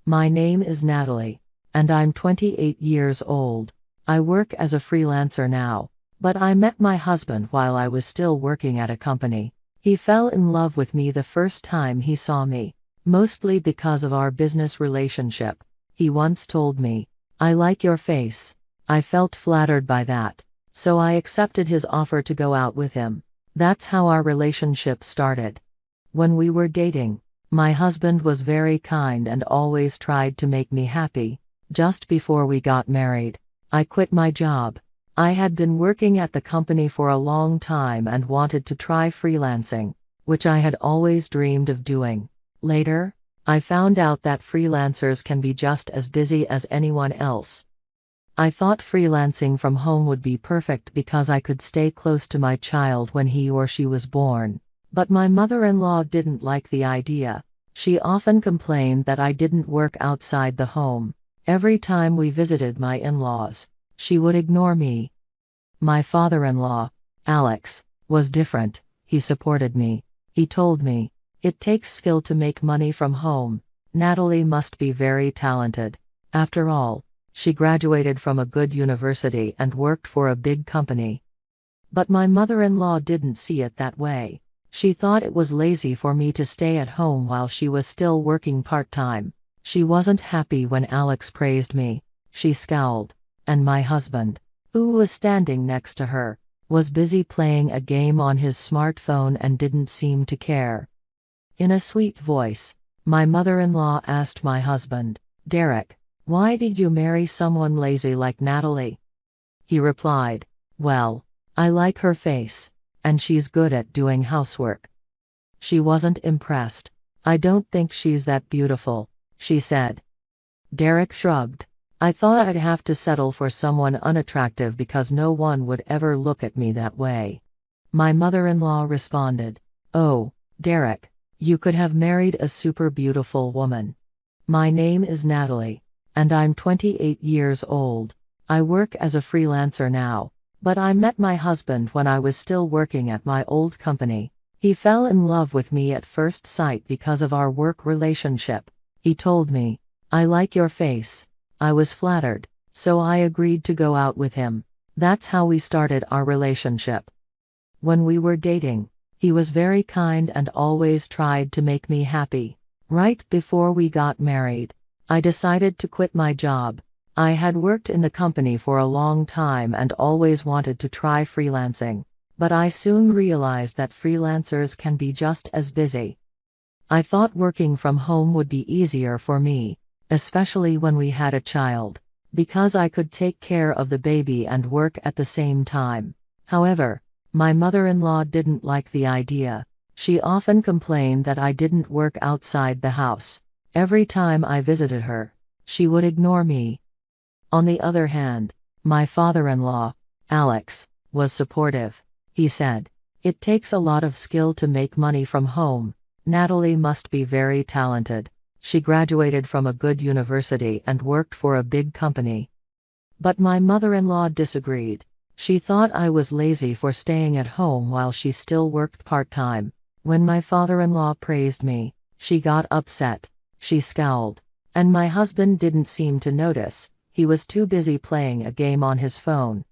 My name is Natalie, and I'm 28 years old. I work as a freelancer now, but I met my husband while I was still working at a company. He fell in love with me the first time he saw me, mostly because of our business relationship. He once told me, "I like your face." I felt flattered by that, so I accepted his offer to go out with him. That's how our relationship started. When we were dating, my husband was very kind and always tried to make me happy. Just before we got married, I quit my job. I had been working at the company for a long time and wanted to try freelancing, which I had always dreamed of doing. Later, I found out that freelancers can be just as busy as anyone else. I thought freelancing from home would be perfect because I could stay close to my child when he or she was born. But my mother-in-law didn't like the idea. She often complained that I didn't work outside the home. Every time we visited my in-laws, she would ignore me. My father-in-law, Alex, was different. He supported me. He told me, "It takes skill to make money from home. Natalie must be very talented. After all, she graduated from a good university and worked for a big company." But my mother-in-law didn't see it that way. She thought it was lazy for me to stay at home while she was still working part-time. She wasn't happy when Alex praised me. She scowled, and my husband, who was standing next to her, was busy playing a game on his smartphone and didn't seem to care. In a sweet voice, my mother-in-law asked my husband, "Derek, why did you marry someone lazy like Natalie?" He replied, "Well, I like her face, and she's good at doing housework." She wasn't impressed. "I don't think she's that beautiful," she said. Derek shrugged. "I thought I'd have to settle for someone unattractive because no one would ever look at me that way." My mother-in-law responded, "Oh, Derek, you could have married a super beautiful woman. My name is Natalie, and I'm 28 years old. I work as a freelancer now, but I met my husband when I was still working at my old company. He fell in love with me at first sight because of our work relationship. He told me, 'I like your face.' I was flattered, so I agreed to go out with him. That's how we started our relationship. When we were dating, he was very kind and always tried to make me happy. Right before we got married, I decided to quit my job. I had worked in the company for a long time and always wanted to try freelancing, but I soon realized that freelancers can be just as busy. I thought working from home would be easier for me, especially when we had a child, because I could take care of the baby and work at the same time. However, my mother-in-law didn't like the idea. She often complained that I didn't work outside the house. Every time I visited her, she would ignore me. On the other hand, my father-in-law, Alex, was supportive. He said, "It takes a lot of skill to make money from home. Natalie must be very talented. She graduated from a good university and worked for a big company." But my mother-in-law disagreed. She thought I was lazy for staying at home while she still worked part-time. When my father-in-law praised me, she got upset. She scowled, and my husband didn't seem to notice. He was too busy playing a game on his phone.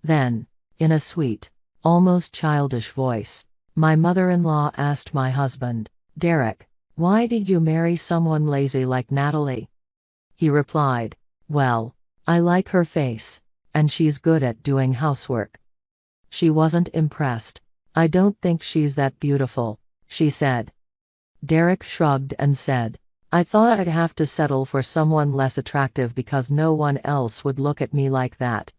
Then, in a sweet, almost childish voice, my mother-in-law asked my husband, "Derek, why did you marry someone lazy like Natalie?" He replied, "Well, I like her face, and she's good at doing housework." She wasn't impressed. "I don't think she's that beautiful," she said. Derek shrugged and said, "I thought I'd have to settle for someone less attractive because no one else would look at me like that."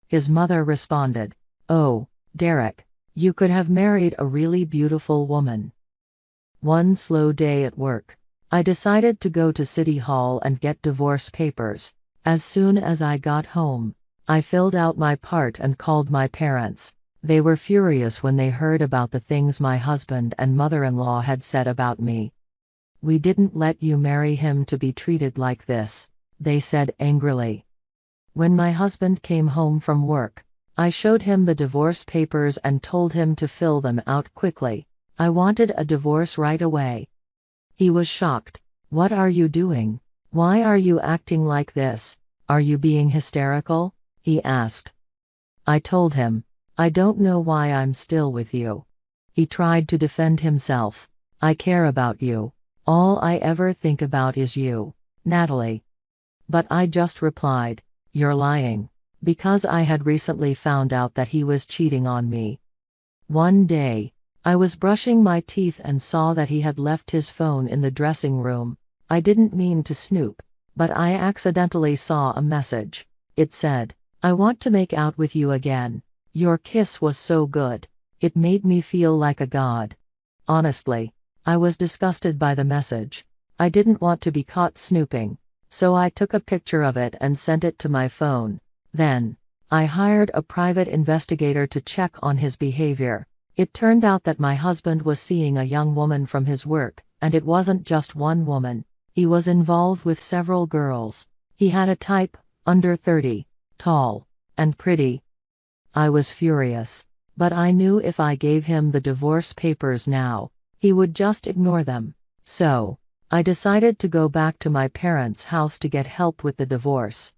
His mother responded, "Oh, Derek, you could have married a really beautiful woman." One slow day at work, I decided to go to City Hall and get divorce papers. As soon as I got home, I filled out my part and called my parents. They were furious when they heard about the things my husband and mother-in-law had said about me. "We didn't let you marry him to be treated like this," they said angrily. When my husband came home from work, I showed him the divorce papers and told him to fill them out quickly. I wanted a divorce right away. He was shocked. "What are you doing? Why are you acting like this? Are you being hysterical? He asked. I told him, I don't know why I'm still with you. He tried to defend himself. I care about you. All I ever think about is you, Natalie. But I just replied, you're lying. Because I had recently found out that he was cheating on me. One day, I was brushing my teeth and saw that he had left his phone in the dressing room. I didn't mean to snoop, but I accidentally saw a message. It said, I want to make out with you again. Your kiss was so good. It made me feel like a god. Honestly, I was disgusted by the message. I didn't want to be caught snooping, so I took a picture of it and sent it to my phone. Then, I hired a private investigator to check on his behavior. It turned out that my husband was seeing a young woman from his work, and it wasn't just one woman. He was involved with several girls. He had a type, under 30, tall, and pretty. I was furious, but I knew if I gave him the divorce papers now, he would just ignore them. So, I decided to go back to my parents' house to get help with the divorce.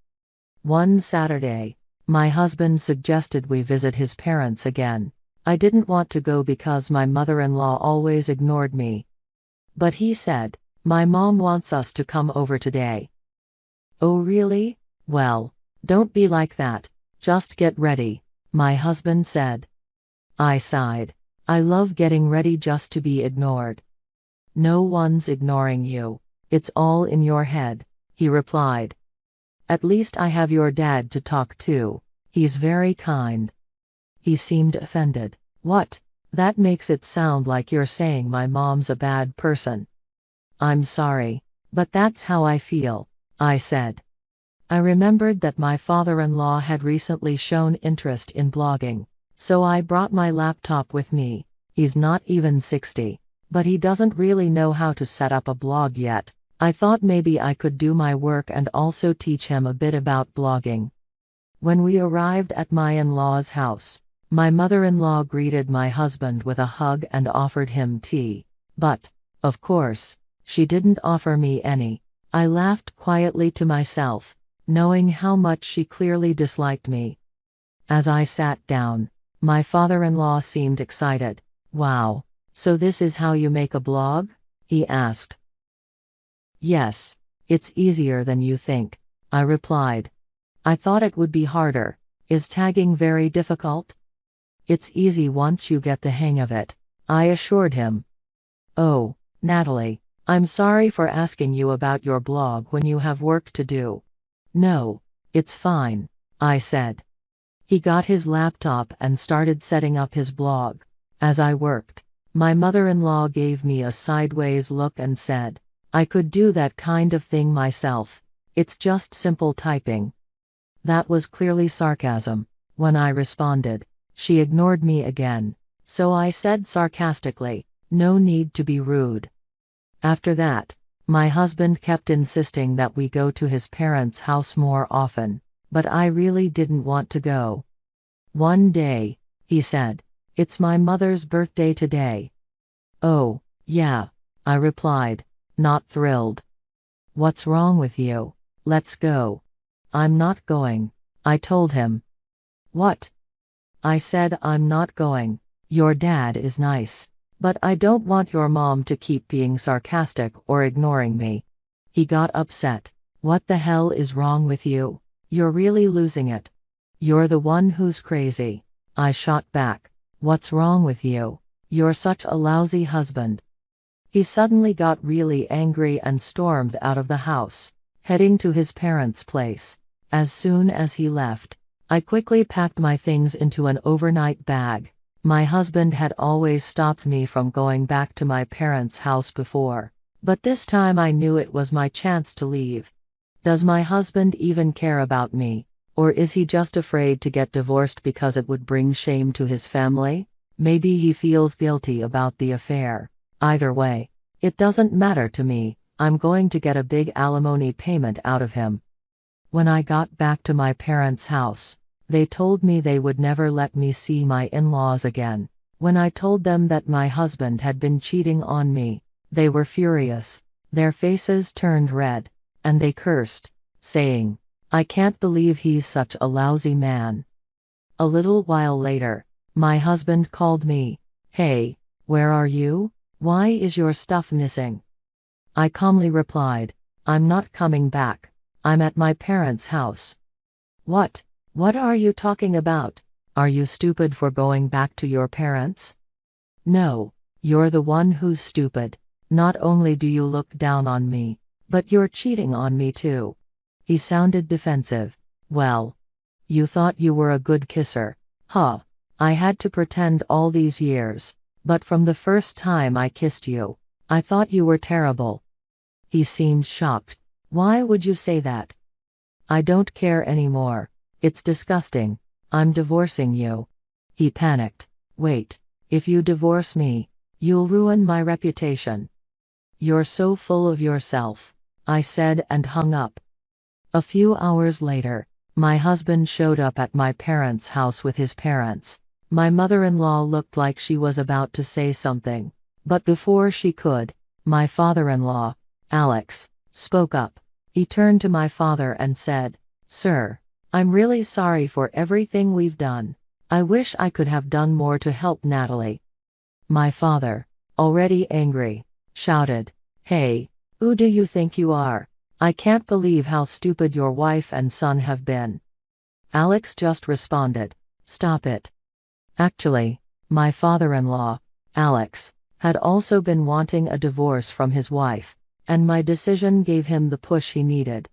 One Saturday, my husband suggested we visit his parents again. I didn't want to go because my mother-in-law always ignored me. But he said, my mom wants us to come over today. Oh really? Well, don't be like that. Just get ready, my husband said. I sighed. I love getting ready just to be ignored. No one's ignoring you. It's all in your head, he replied. At least I have your dad to talk to. He's very kind. He seemed offended. What? That makes it sound like you're saying my mom's a bad person. I'm sorry, but that's how I feel, I said. I remembered that my father-in-law had recently shown interest in blogging, so I brought my laptop with me. He's not even 60, but he doesn't really know how to set up a blog yet. I thought maybe I could do my work and also teach him a bit about blogging. When we arrived at my in-law's house, my mother-in-law greeted my husband with a hug and offered him tea. But, of course, she didn't offer me any. I laughed quietly to myself, knowing how much she clearly disliked me. As I sat down, my father-in-law seemed excited. Wow, so this is how you make a blog? He asked. Yes, it's easier than you think, I replied. I thought it would be harder. Is tagging very difficult? It's easy once you get the hang of it, I assured him. Oh, Natalie, I'm sorry for asking you about your blog when you have work to do. No, it's fine, I said. He got his laptop and started setting up his blog. As I worked, my mother-in-law gave me a sideways look and said, I could do that kind of thing myself. It's just simple typing. That was clearly sarcasm. When I responded, she ignored me again, so I said sarcastically, no need to be rude. After that, my husband kept insisting that we go to his parents' house more often, but I really didn't want to go. One day, he said, it's my mother's birthday today. Oh, yeah, I replied, not thrilled. What's wrong with you? Let's go. I'm not going, I told him. What? I said I'm not going. Your dad is nice, but I don't want your mom to keep being sarcastic or ignoring me. He got upset. What the hell is wrong with you? You're really losing it. You're the one who's crazy, I shot back. What's wrong with you? You're such a lousy husband. He suddenly got really angry and stormed out of the house, heading to his parents' place. As soon as he left, I quickly packed my things into an overnight bag. My husband had always stopped me from going back to my parents' house before, but this time I knew it was my chance to leave. Does my husband even care about me, or is he just afraid to get divorced because it would bring shame to his family? Maybe he feels guilty about the affair. Either way, it doesn't matter to me. I'm going to get a big alimony payment out of him. When I got back to my parents' house, they told me they would never let me see my in-laws again. When I told them that my husband had been cheating on me, they were furious. Their faces turned red. and they cursed, saying, "I can't believe he's such a lousy man." A little while later, my husband called me. "Hey, where are you? Why is your stuff missing?" I calmly replied, "I'm not coming back. I'm at my parents' house." "What? What are you talking about? Are you stupid for going back to your parents?" "No, you're the one who's stupid. Not only do you look down on me, but you're cheating on me too." He sounded defensive. "Well, you thought you were a good kisser, huh? I had to pretend all these years, but from the first time I kissed you, I thought you were terrible." He seemed shocked. "Why would you say that?" "I don't care anymore. It's disgusting. I'm divorcing you." He panicked. "Wait, if you divorce me, you'll ruin my reputation." "You're so full of yourself," I said and hung up. A few hours later, my husband showed up at my parents' house with his parents. My mother-in-law looked like she was about to say something, but before she could, my father-in-law, Alex, spoke up. He turned to my father and said, "Sir, I'm really sorry for everything we've done. I wish I could have done more to help Natalie." My father, already angry, shouted, "Hey, who do you think you are? I can't believe how stupid your wife and son have been." Alex just responded, "Stop it." Actually, my father-in-law, Alex, had also been wanting a divorce from his wife, and my decision gave him the push he needed.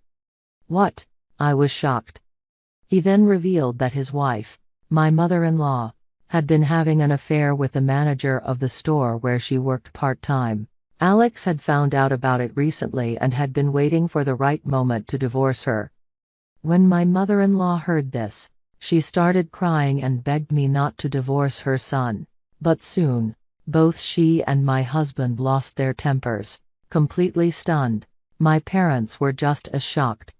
"What?" I was shocked. He then revealed that his wife, my mother-in-law, had been having an affair with the manager of the store where she worked part-time. Alex had found out about it recently and had been waiting for the right moment to divorce her. When my mother-in-law heard this, she started crying and begged me not to divorce her son. But soon, both she and my husband lost their tempers, completely stunned. My parents were just as shocked.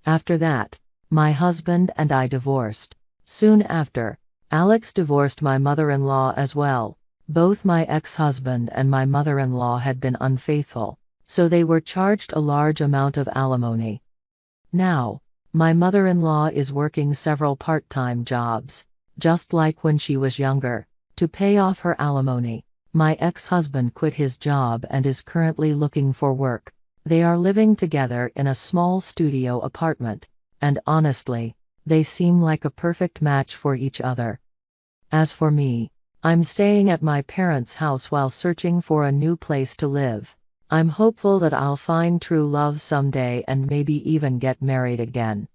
After that, my husband and I divorced. Soon after, Alex divorced my mother-in-law as well. Both my ex-husband and my mother-in-law had been unfaithful, so they were charged a large amount of alimony. Now, my mother-in-law is working several part-time jobs, just like when she was younger, to pay off her alimony. My ex-husband quit his job and is currently looking for work. They are living together in a small studio apartment, and honestly, they seem like a perfect match for each other. As for me, I'm staying at my parents' house while searching for a new place to live. I'm hopeful that I'll find true love someday and maybe even get married again.